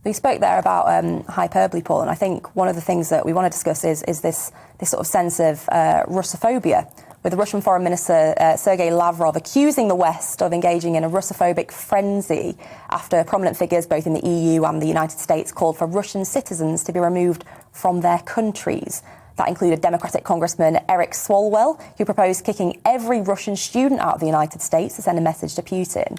You spoke there about hyperbole, Paul, and I think one of the things that we want to discuss is this sort of sense of Russophobia, with the Russian Foreign Minister Sergei Lavrov accusing the West of engaging in a Russophobic frenzy after prominent figures both in the EU and the United States called for Russian citizens to be removed from their countries. That included Democratic Congressman Eric Swalwell, who proposed kicking every Russian student out of the United States to send a message to Putin.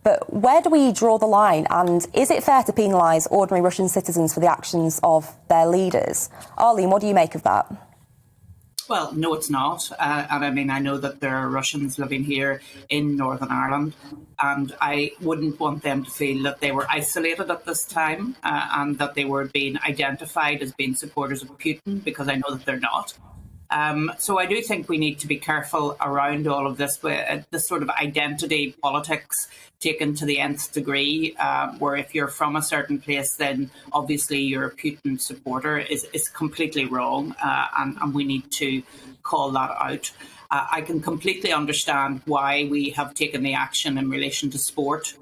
But where do we draw the line? And is it fair to penalise ordinary Russian citizens for the actions of their leaders? Arlene, what do you make of that? Well, no, it's not. And I mean, I know that there are Russians living here in Northern Ireland, and I wouldn't want them to feel that they were isolated at this time and that they were being identified as being supporters of Putin, because I know that they're not. So I do think we need to be careful around all of this, this sort of identity politics taken to the nth degree, where if you're from a certain place, then obviously you're a Putin supporter is completely wrong, and we need to call that out. I can completely understand why we have taken the action in relation to sport,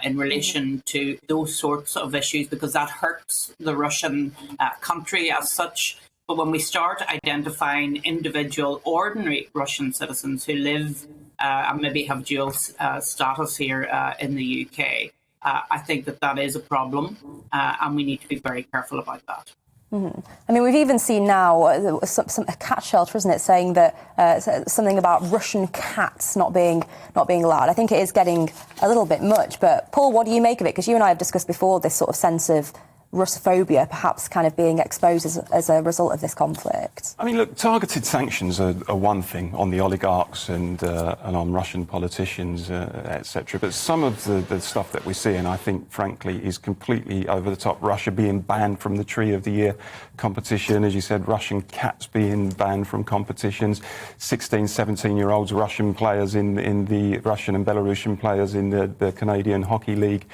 in relation to those sorts of issues, because that hurts the Russian country as such. But when we start identifying individual, ordinary Russian citizens who live and maybe have dual status here in the UK, I think that is a problem, and we need to be very careful about that. Mm-hmm. I mean, we've even seen now a cat shelter, isn't it, saying that something about Russian cats not being allowed. I think it is getting a little bit much. But Paul, what do you make of it? Because you and I have discussed before this sort of sense of Russophobia perhaps kind of being exposed as a result of this conflict. I mean, look, targeted sanctions are one thing on the oligarchs and on Russian politicians, etc. But some of the stuff that we're seeing, I think, frankly, is completely over the top. Russia being banned from the Tree of the Year competition, as you said, Russian cats being banned from competitions, 16, 17-year-olds, Russian players in the Russian and Belarusian players in the Canadian Hockey League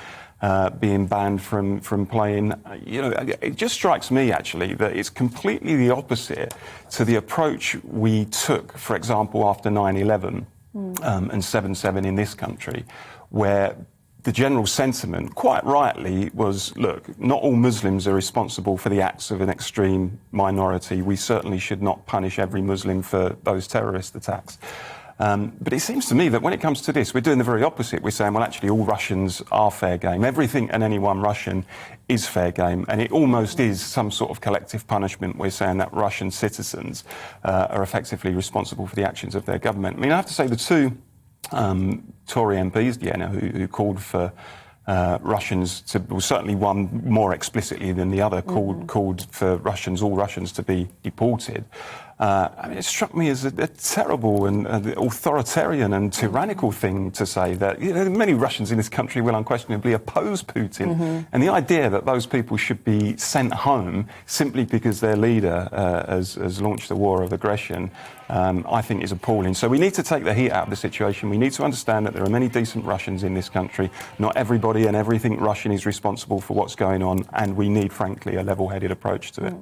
being banned from playing. You know, it just strikes me, actually, that it's completely the opposite to the approach we took, for example, after 9/11 and 7/7 in this country, where the general sentiment, quite rightly, was, look, not all Muslims are responsible for the acts of an extreme minority. We certainly should not punish every Muslim for those terrorist attacks. But it seems to me that when it comes to this, we're doing the very opposite. We're saying, well, actually, all Russians are fair game. Everything and any one Russian is fair game. And it almost is some sort of collective punishment. We're saying that Russian citizens are effectively responsible for the actions of their government. I mean, I have to say the two Tory MPs, who called for Russians to, well, certainly one more explicitly than the other, called for all Russians to be deported. I mean, it struck me as a terrible and authoritarian and tyrannical thing to say that, you know, many Russians in this country will unquestionably oppose Putin. And the idea that those people should be sent home simply because their leader has launched a war of aggression, I think is appalling. So we need to take the heat out of the situation. We need to understand that there are many decent Russians in this country. Not everybody and everything Russian is responsible for what's going on. And we need, frankly, a level-headed approach to it.